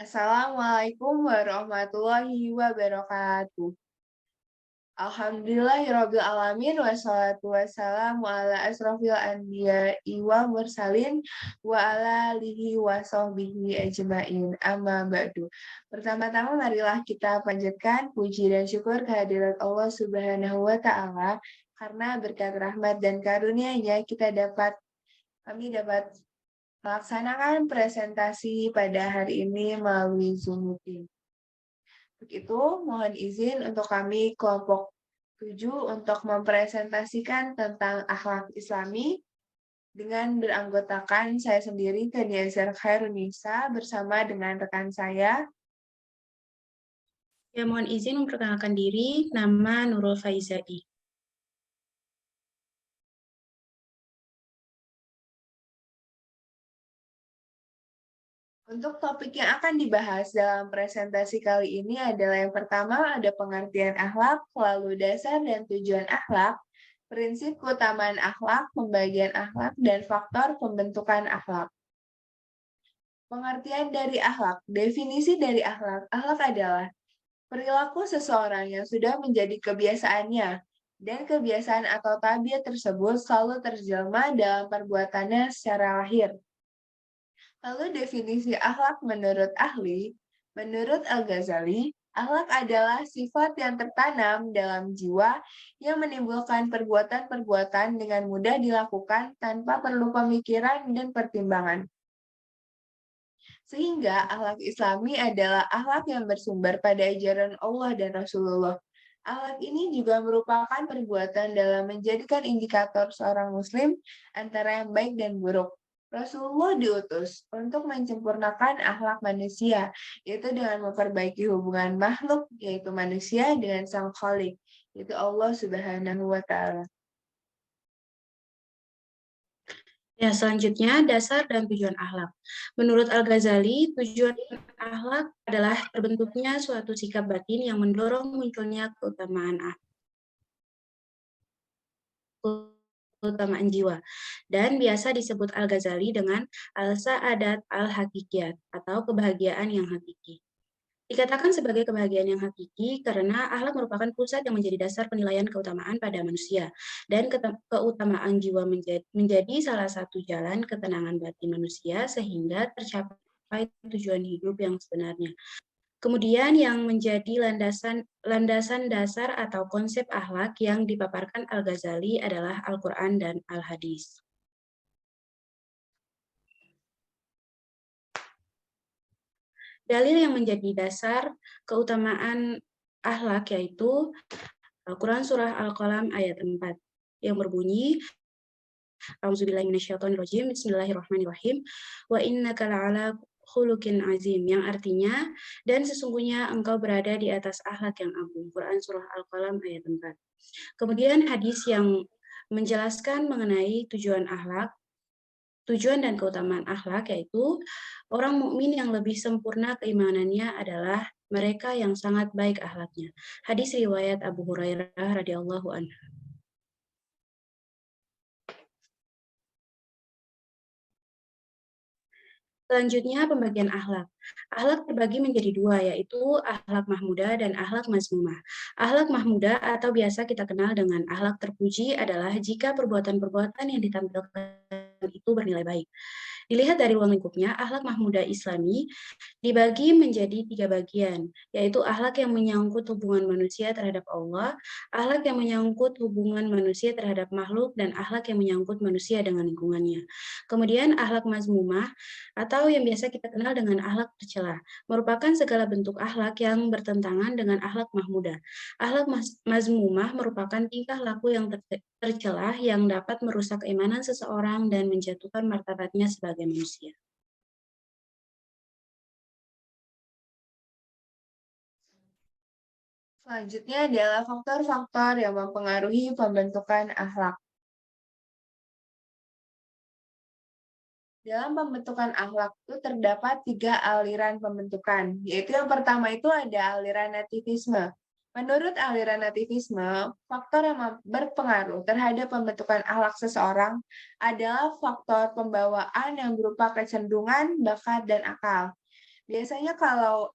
Assalamualaikum warahmatullahi wabarakatuh. Alhamdulillahirabbil alamin wassalatu wassalamu ala asrofil anbiya'i wal mursalin wa ala alihi wa sahbihi ajmain. Amma ba'du. Pertama-tama marilah kita panjatkan puji dan syukur kehadirat Allah Subhanahu wa taala karena berkat rahmat dan karunia-Nya kami dapat melaksanakan presentasi pada hari ini melalui Zoom meeting. Untuk itu, mohon izin untuk kami kelompok 7 untuk mempresentasikan tentang akhlak Islami dengan beranggotakan saya sendiri, Kaniazar Khairunisa, bersama dengan rekan saya. Ya, mohon izin memperkenalkan diri, nama Nurul Faizai. Untuk topik yang akan dibahas dalam presentasi kali ini adalah yang pertama ada pengertian akhlak, lalu dasar dan tujuan akhlak, prinsip keutamaan akhlak, pembagian akhlak, dan faktor pembentukan akhlak. Pengertian dari akhlak. Definisi dari akhlak. Akhlak adalah perilaku seseorang yang sudah menjadi kebiasaannya, dan kebiasaan atau tabiat tersebut selalu terjelma dalam perbuatannya secara lahir. Lalu definisi akhlak menurut Al-Ghazali, akhlak adalah sifat yang tertanam dalam jiwa yang menimbulkan perbuatan-perbuatan dengan mudah dilakukan tanpa perlu pemikiran dan pertimbangan. Sehingga akhlak Islami adalah akhlak yang bersumber pada ajaran Allah dan Rasulullah. Akhlak ini juga merupakan perbuatan dalam menjadikan indikator seorang muslim antara yang baik dan buruk. Rasulullah diutus untuk menyempurnakan akhlak manusia, yaitu dengan memperbaiki hubungan makhluk, yaitu manusia, dengan Sang Khalik, yaitu Allah Subhanahu wa Ta'ala. Ya, selanjutnya dasar dan tujuan akhlak. Menurut Al-Ghazali, tujuan akhlak adalah terbentuknya suatu sikap batin yang mendorong munculnya keutamaan jiwa, dan biasa disebut Al-Ghazali dengan al-sa'adat al-hakikiyat atau kebahagiaan yang hakiki. Dikatakan sebagai kebahagiaan yang hakiki karena akhlak merupakan pusat yang menjadi dasar penilaian keutamaan pada manusia, dan keutamaan jiwa menjadi salah satu jalan ketenangan batin manusia sehingga tercapai tujuan hidup yang sebenarnya. Kemudian yang menjadi landasan dasar atau konsep akhlak yang dipaparkan Al-Ghazali adalah Al-Quran dan Al-Hadis. Dalil yang menjadi dasar keutamaan akhlak yaitu Al-Quran Surah Al-Qalam ayat 4 yang berbunyi A'udzubillahiminasyaitonirrajim, Bismillahirrahmanirrahim, wa innaka la'ala khuluqin azim, yang artinya, dan sesungguhnya engkau berada di atas akhlak yang agung. Quran Surah Al-Qalam ayat 4. Kemudian hadis yang menjelaskan mengenai tujuan dan keutamaan akhlak yaitu orang mukmin yang lebih sempurna keimanannya adalah mereka yang sangat baik akhlaknya. Hadis riwayat Abu Hurairah radhiyallahu anhu. Selanjutnya pembagian akhlak. Akhlak terbagi menjadi dua, yaitu akhlak mahmudah dan akhlak mazmumah. Akhlak mahmudah atau biasa kita kenal dengan akhlak terpuji adalah jika perbuatan-perbuatan yang ditampilkan itu bernilai baik. Dilihat dari ruang lingkupnya, akhlak mahmudah Islami dibagi menjadi 3 bagian, yaitu akhlak yang menyangkut hubungan manusia terhadap Allah, akhlak yang menyangkut hubungan manusia terhadap makhluk, dan akhlak yang menyangkut manusia dengan lingkungannya. Kemudian akhlak mazmumah atau yang biasa kita kenal dengan akhlak tercela, merupakan segala bentuk akhlak yang bertentangan dengan akhlak mahmudah. Akhlak mazmumah merupakan tingkah laku yang tercela yang dapat merusak keimanan seseorang dan menjatuhkan martabatnya sebagai manusia. Selanjutnya adalah faktor-faktor yang mempengaruhi pembentukan akhlak. Dalam pembentukan akhlak itu terdapat 3 aliran pembentukan, yaitu yang pertama itu ada aliran nativisme. Menurut aliran nativisme, faktor yang berpengaruh terhadap pembentukan akhlak seseorang adalah faktor pembawaan yang berupa kecenderungan, bakat, dan akal. Biasanya kalau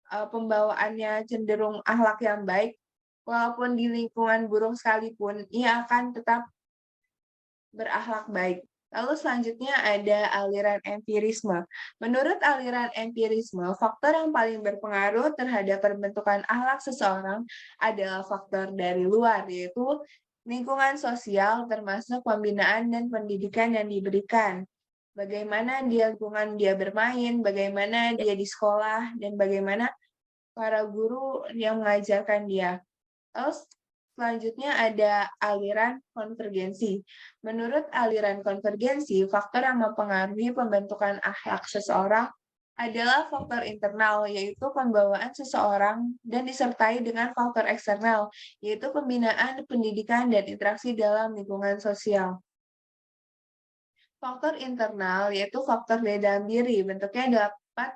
pembawaannya cenderung akhlak yang baik, walaupun di lingkungan buruk sekalipun, ia akan tetap berakhlak baik. Lalu selanjutnya ada aliran empirisme. Menurut aliran empirisme, faktor yang paling berpengaruh terhadap pembentukan akhlak seseorang adalah faktor dari luar, yaitu lingkungan sosial termasuk pembinaan dan pendidikan yang diberikan. Bagaimana di lingkungan dia bermain, bagaimana dia di sekolah, dan bagaimana para guru yang mengajarkan dia. Terus selanjutnya ada aliran konvergensi. Menurut aliran konvergensi, faktor yang mempengaruhi pembentukan akhlak seseorang adalah faktor internal, yaitu pembawaan seseorang, dan disertai dengan faktor eksternal, yaitu pembinaan, pendidikan, dan interaksi dalam lingkungan sosial. Faktor internal yaitu faktor dari dalam diri, bentuknya dapat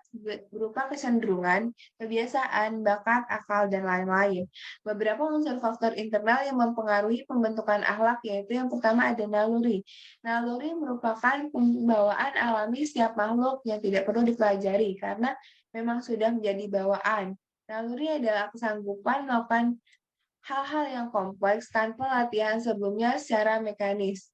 berupa kecenderungan, kebiasaan, bakat, akal, dan lain-lain. Beberapa unsur faktor internal yang mempengaruhi pembentukan akhlak yaitu yang pertama ada naluri. Naluri merupakan pembawaan alami setiap makhluk yang tidak perlu dipelajari karena memang sudah menjadi bawaan. Naluri adalah kesanggupan melakukan hal-hal yang kompleks tanpa latihan sebelumnya secara mekanis.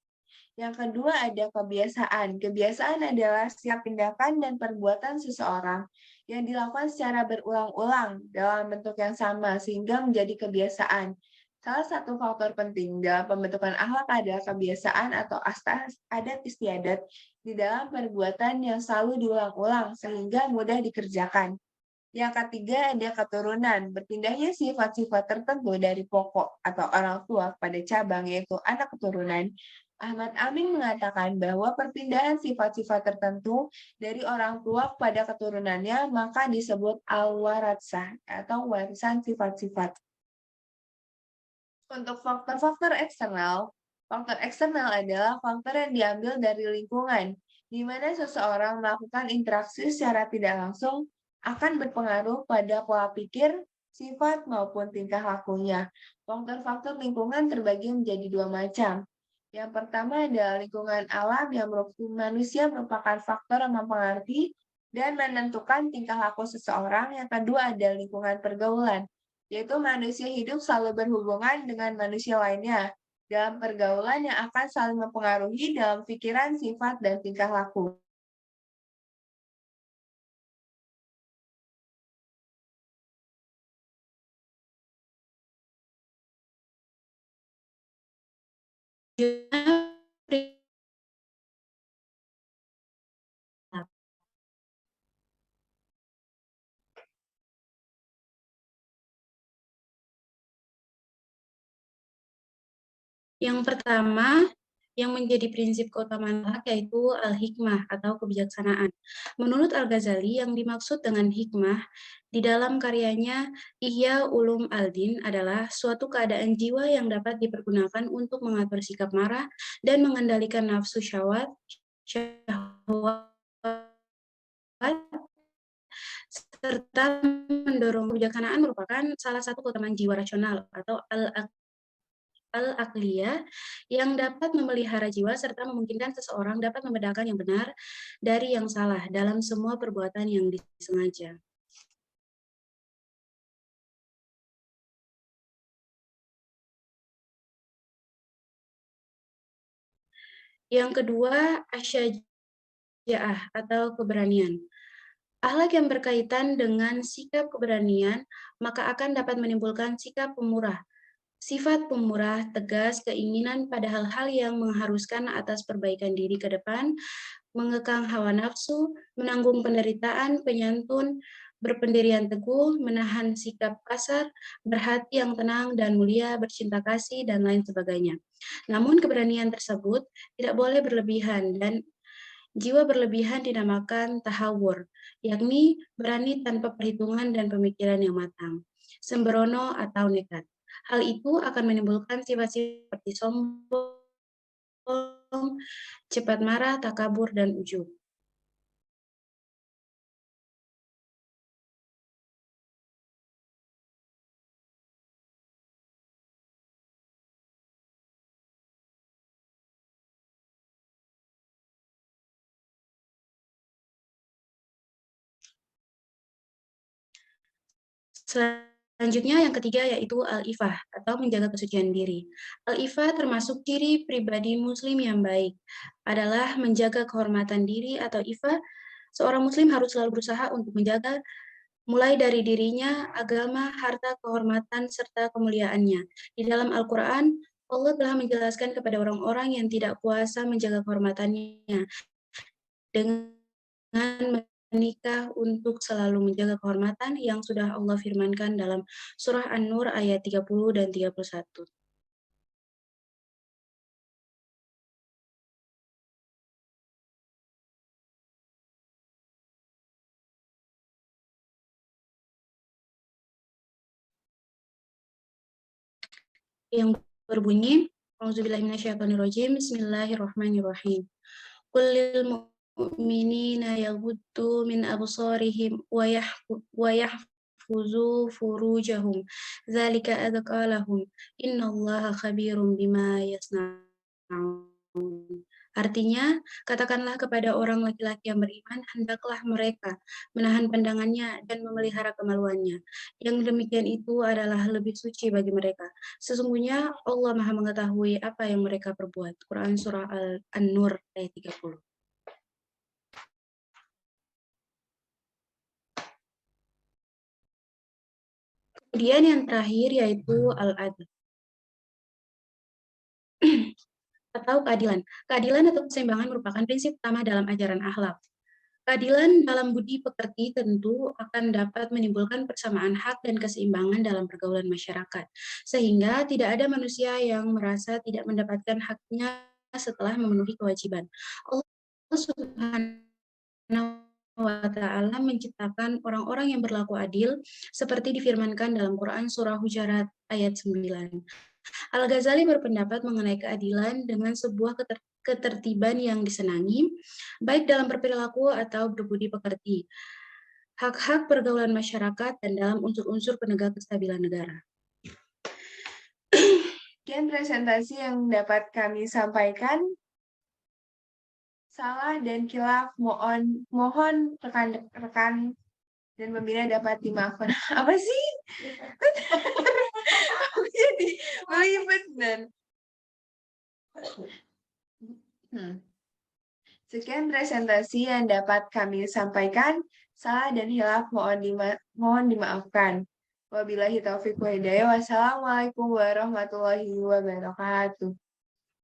Yang kedua ada kebiasaan. Kebiasaan adalah setiap tindakan dan perbuatan seseorang yang dilakukan secara berulang-ulang dalam bentuk yang sama sehingga menjadi kebiasaan. Salah satu faktor penting dalam pembentukan akhlak adalah kebiasaan atau adat istiadat di dalam perbuatan yang selalu diulang-ulang sehingga mudah dikerjakan. Yang ketiga ada keturunan. Berpindahnya sifat-sifat tertentu dari pokok atau orang tua pada cabang yaitu anak keturunan. Ahmad Amin mengatakan bahwa perpindahan sifat-sifat tertentu dari orang tua pada keturunannya maka disebut al-waratsah atau warisan sifat-sifat. Untuk faktor eksternal adalah faktor yang diambil dari lingkungan, di mana seseorang melakukan interaksi secara tidak langsung akan berpengaruh pada pola pikir, sifat, maupun tingkah lakunya. Faktor-faktor lingkungan terbagi menjadi dua macam. Yang pertama adalah lingkungan alam yang manusia merupakan faktor yang mempengaruhi dan menentukan tingkah laku seseorang. Yang kedua adalah lingkungan pergaulan, yaitu manusia hidup selalu berhubungan dengan manusia lainnya dalam pergaulan yang akan saling mempengaruhi dalam pikiran, sifat, dan tingkah laku. Yang pertama, yang menjadi prinsip keutamaan akhlak yaitu al-hikmah atau kebijaksanaan. Menurut Al-Ghazali, yang dimaksud dengan hikmah di dalam karyanya Ihya Ulum al-Din adalah suatu keadaan jiwa yang dapat dipergunakan untuk mengatur sikap marah dan mengendalikan nafsu syahwat, serta mendorong. Kebijaksanaan merupakan salah satu keutamaan jiwa rasional atau al-aqliyah yang dapat memelihara jiwa serta memungkinkan seseorang dapat membedakan yang benar dari yang salah dalam semua perbuatan yang disengaja. Yang kedua, asyaja'ah atau keberanian. Akhlak yang berkaitan dengan sikap keberanian maka akan dapat menimbulkan sikap pemurah. Sifat pemurah, tegas, keinginan pada hal-hal yang mengharuskan atas perbaikan diri ke depan, mengekang hawa nafsu, menanggung penderitaan, penyantun, berpendirian teguh, menahan sikap kasar, berhati yang tenang dan mulia, bercinta kasih, dan lain sebagainya. Namun keberanian tersebut tidak boleh berlebihan dan jiwa berlebihan dinamakan tahawur, yakni berani tanpa perhitungan dan pemikiran yang matang, sembrono atau nekat. Hal itu akan menimbulkan sifat-sifat seperti sombong, cepat marah, takabur, dan ujub. Selanjutnya yang ketiga yaitu al-ifah atau menjaga kesucian diri. Al-ifah termasuk ciri pribadi muslim yang baik. Adalah menjaga kehormatan diri atau ifah. Seorang muslim harus selalu berusaha untuk menjaga mulai dari dirinya, agama, harta, kehormatan, serta kemuliaannya. Di dalam Al-Quran, Allah telah menjelaskan kepada orang-orang yang tidak kuasa menjaga kehormatannya dengan menikah untuk selalu menjaga kehormatan yang sudah Allah firmankan dalam surah An-Nur ayat 30 dan 31. Yang berbunyi, Auzubillahiminasyaitonirrajim, Bismillahirrahmanirrahim. Qul lil mu'minina yaghuddu min absarihim wa yahfuzu furujahum. Dzalika adzqa lahum. Innallaha khabirum bima yasna'un. Artinya, katakanlah kepada orang laki-laki yang beriman, hendaklah mereka menahan pandangannya dan memelihara kemaluannya. Yang demikian itu adalah lebih suci bagi mereka. Sesungguhnya Allah Maha mengetahui apa yang mereka perbuat. Quran Surah An-Nur ayat 30. Kemudian yang terakhir yaitu al-adl atau keadilan. Keadilan atau keseimbangan merupakan prinsip utama dalam ajaran akhlak. Keadilan dalam budi pekerti tentu akan dapat menimbulkan persamaan hak dan keseimbangan dalam pergaulan masyarakat, sehingga tidak ada manusia yang merasa tidak mendapatkan haknya setelah memenuhi kewajiban. Allah Subhanahu wa Ta'ala menciptakan orang-orang yang berlaku adil, seperti difirmankan dalam Quran Surah Hujarat ayat 9. Al-Ghazali berpendapat mengenai keadilan dengan sebuah ketertiban yang disenangi, baik dalam berperilaku atau berbudi pekerti, hak-hak pergaulan masyarakat, dan dalam unsur-unsur penegak kestabilan negara. Sekian presentasi yang dapat kami sampaikan. Salah dan khilaf mohon rekan-rekan dan pembina dapat dimaafkan. Apa sih? Aku jadi melibet dan Sekian presentasi yang dapat kami sampaikan. Salah dan hilaf mohon dimaafkan. Wabillahi taufiq wa hidayah. Wassalamualaikum warahmatullahi wabarakatuh.